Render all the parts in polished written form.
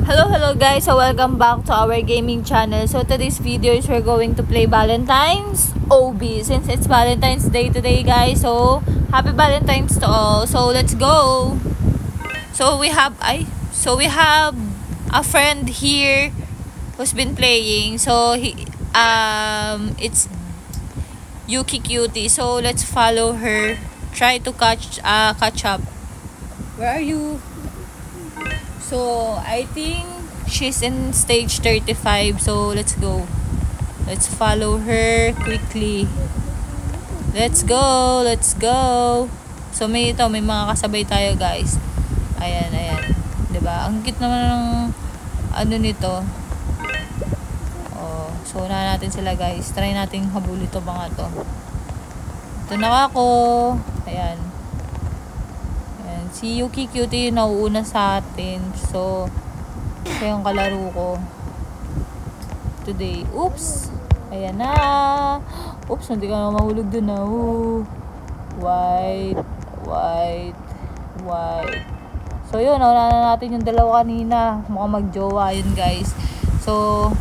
Hello guys, so welcome back to our gaming channel. So today's video is we're going to play Valentine's OB since it's Valentine's Day today guys. So happy Valentine's to all. So let's go. So we have a friend here who's been playing. So it's Yuki Cutie. So let's follow her. Try to catch up. Where are you? So, I think she's in stage 35. So, let's go. Let's follow her quickly. Let's go. Let's go. So, may mga kasabay tayo, guys. Ayan. 'Di ba? Ang cute naman ng ano nito. Oh, so na natin sila, guys. Try nating habulin to mga to. Ito na ako. Ayan. Si Yuki Cutie yung nauuna sa atin. So, siya yung kalaro ko today. Oops! Ayan na! Oops! Hindi ka na mahulog dun na. White. So, yun. Nauna na natin yung dalawa kanina. Mukhang magjowa yun, guys. So,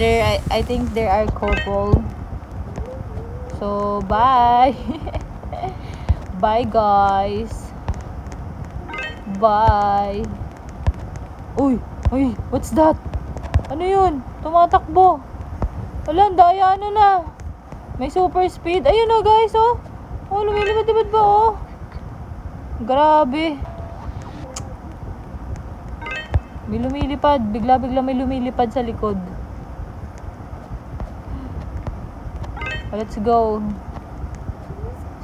I think there are couple. So, bye! Bye, guys! Bye. Uy, what's that? Ano yun? Tumatakbo. Wala, daya ano na. May super speed. Ayun na guys, oh. Oh, lumilipad-libad ba, oh. Grabe. May lumilipad. Bigla may lumilipad sa likod. Let's go.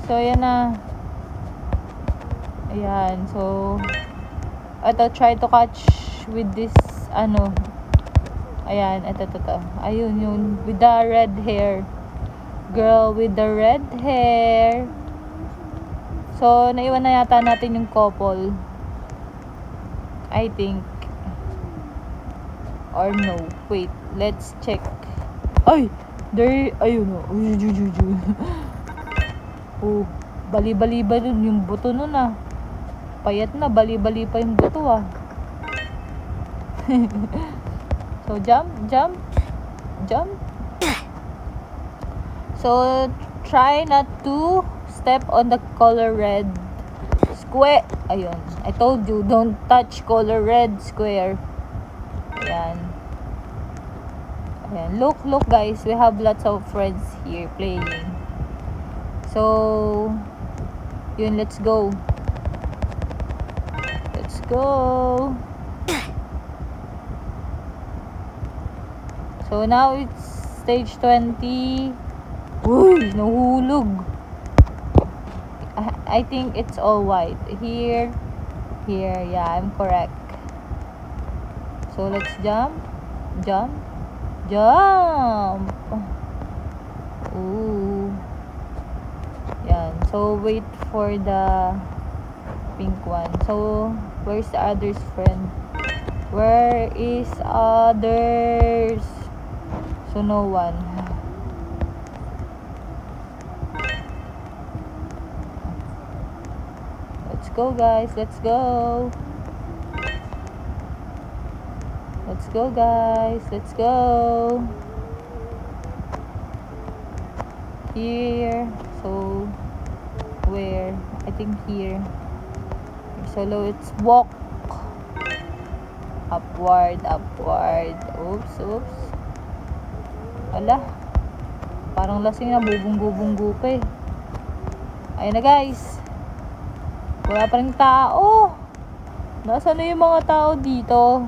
So, ayan na. Ayan, so ito, try to catch with this ayan, ito. Ayun, yun, with the red hair. Girl with the red hair. So, naiwan na yata natin yung couple. I think. Or no, wait, let's check. Ay, there, ayun o. Oh, bali-bali ba dun yung buto nun ah. Payat na, bali-bali pa yung buto ah. So, jump. So, try not to step on the color red square. Ayun. I told you, don't touch color red square. Ayan. Look guys, we have lots of friends here playing. So, yun, let's go. Go. So now it's stage 20. Uy, nahulog. I think it's all white. Here. Yeah, I'm correct. So let's jump. Ooh. Yan. So wait for the pink one. So where's the others, friend? Where is others? So no one. Let's go guys, let's go guys, let's go. Here. So where? I think here. So let's walk upward. Oops. Ala, parang lasing na, bubong-bubong pa eh. Ayun na guys, wala pa rin tao. Nasaan na yung mga tao dito?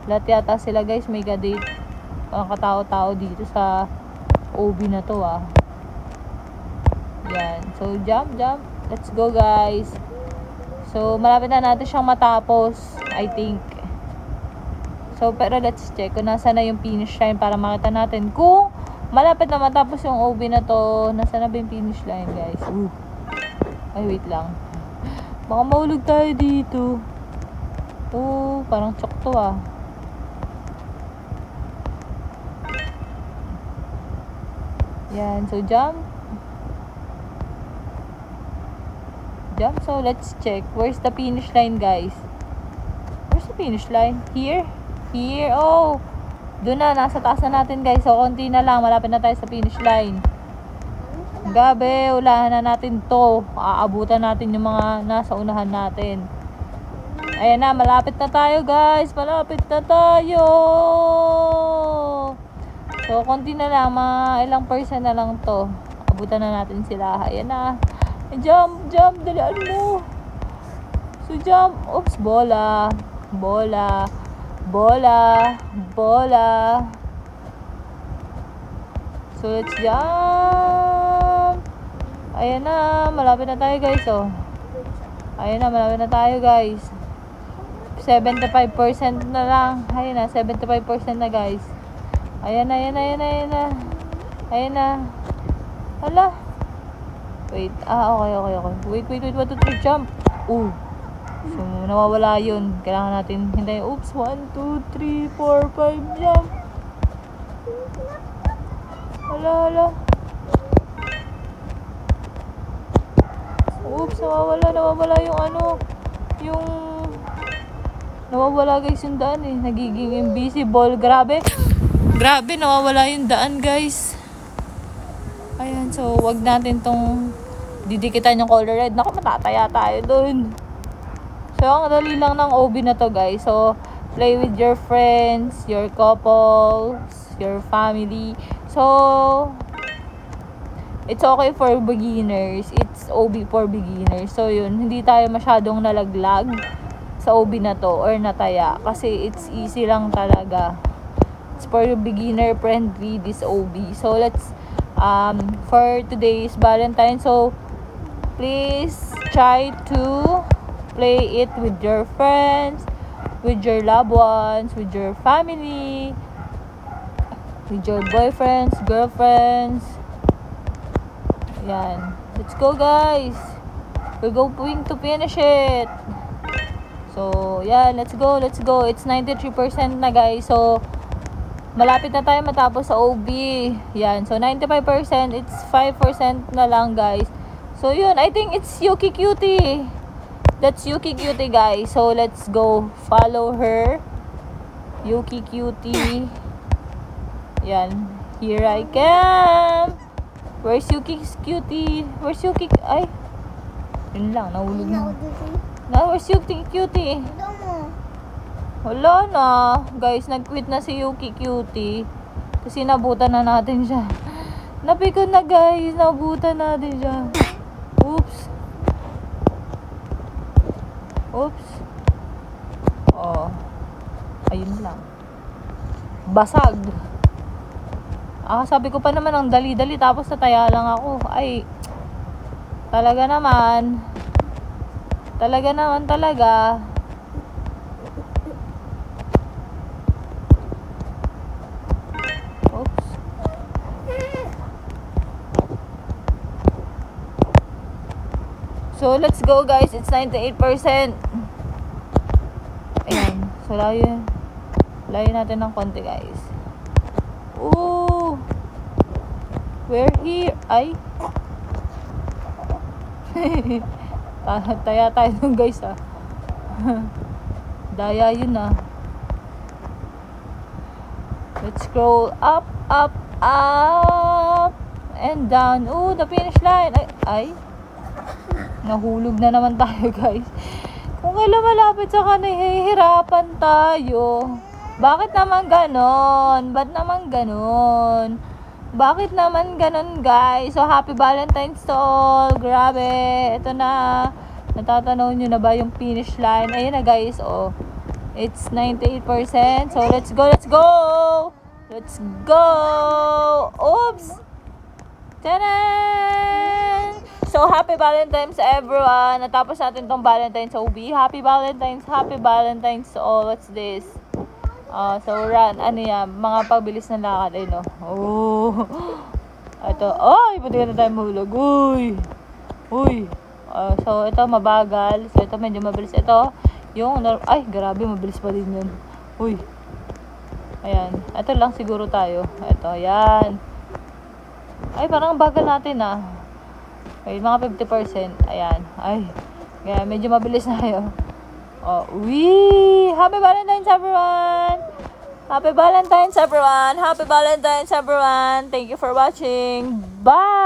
Lahat yata sila guys may gadate. Walang katao-tao dito sa OB na to ah. Yan, so jump. Let's go guys. So, malapit na natin siyang matapos, I think. So, pero let's check kung nasa na yung finish line para makita natin kung malapit na matapos yung OB na to. Nasa na ba yung finish line, guys? Ay, wait lang. Baka mahulog tayo dito. Oh, parang chok to ah. Yan, so jump. So let's check. Where's the finish line, guys? Where's the sa finish line? Here? Here? Oh! Doon na, nasa taas na natin guys. So, konti na lang. Malapit na tayo sa finish line. Gabi, ulahan na natin to. Aabutan natin yung mga nasa unahan natin. Ayan na, malapit na tayo guys. Malapit na tayo. So, konti na lang. Mga ilang percent na lang to. Abutan na natin sila. Ayan na. Jump, jump. Dalian mo. So, jump. Oops, bola. Bola. Bola. Bola. So, let's jump. Ayan na. Malapit na tayo guys, oh. Ayan na, malapit na tayo guys. 75% na lang. Ayan na, 75% na guys. Ayan na, ayan na, ayan na, ayan na. Ayan na. Hala. Wait. Okay. Wait. 1, 2, 3, jump. Ooh. So, nawawala yun. Kailangan natin hintayin. Oops. 1, 2, 3, 4, 5, jump. Hala. Oops. Nawawala yung ano. Yung nawawala guys yung daan eh. Nagiging invisible. Grabe, nawawala yung daan guys. Ayan, so wag natin tong didikitan yung color red. Naku, matataya tayo dun. So, ang dali lang ng OB na to guys. So, play with your friends, your couples, your family. So, it's okay for beginners. It's OB for beginners. So, yun, hindi tayo masyadong nalaglag sa OB na to or nataya. Kasi it's easy lang talaga. It's for beginner friendly, this OB. So, let's for today's Valentine, so please try to play it with your friends, with your loved ones, with your family, with your boyfriends, girlfriends. Yan, let's go guys, we're going to finish it. So yeah, let's go. It's 93% na guys. So malapit na tayo matapos sa OB. Yan. So, 95%. It's 5% na lang, guys. So, yun. I think it's Yuki Cutie. That's Yuki Cutie, guys. So, let's go. Follow her. Yuki Cutie. Yan. Here I come. Where's Yuki Cutie? Where's Yuki? Ay. Yun lang. Nahulog na. Where's Yuki Cutie? Wala na. Guys, nag-quit na si Yuki Cutie. Kasi nabutan na natin siya. Napikon na guys. Nabutan natin siya. Oops. Oh. Ayun lang. Basag. Sabi ko pa naman ang dali-dali. Tapos nataya lang ako. Ay. Talaga naman. Talaga. So, let's go guys. It's 98%. Ayan. So, layo natin ng konti guys. Ooh. We're here. Ay. Taya tayo dun guys Daya yun Let's scroll up and down. Ooh, the finish line. Ay. Nahulog na naman tayo guys. Kung kailan malapit sa kanahihirapan tayo. Bakit naman ganon? Bakit naman ganon guys? So happy Valentine's to all. Grabe. Ito na. Natatanaw nyo na ba yung finish line? Ayun na guys. Oh. It's 98%. So let's go. Oops. Tanan! So, happy Valentine's everyone. Natapos natin tong Valentine's OB. Happy Valentine's to all. What's this? So, run. Ano yan? Mga pagbilis ng lakad. Ay, no? Oh. Ito. Ay, pwede ka na tayo mahulog. Uy. So, ito mabagal. So, ito medyo mabilis. Ito, yung, ay, grabe, mabilis pa din yun. Uy. Ayan. Ito lang siguro tayo. Ito, yan. Ay, parang bagal natin Ay, mga 50%. Ayan. Ay. Kaya medyo mabilis na kayo. Oh, wee! Happy Valentine's, everyone! Happy Valentine's, everyone! Happy Valentine's, everyone! Thank you for watching. Bye!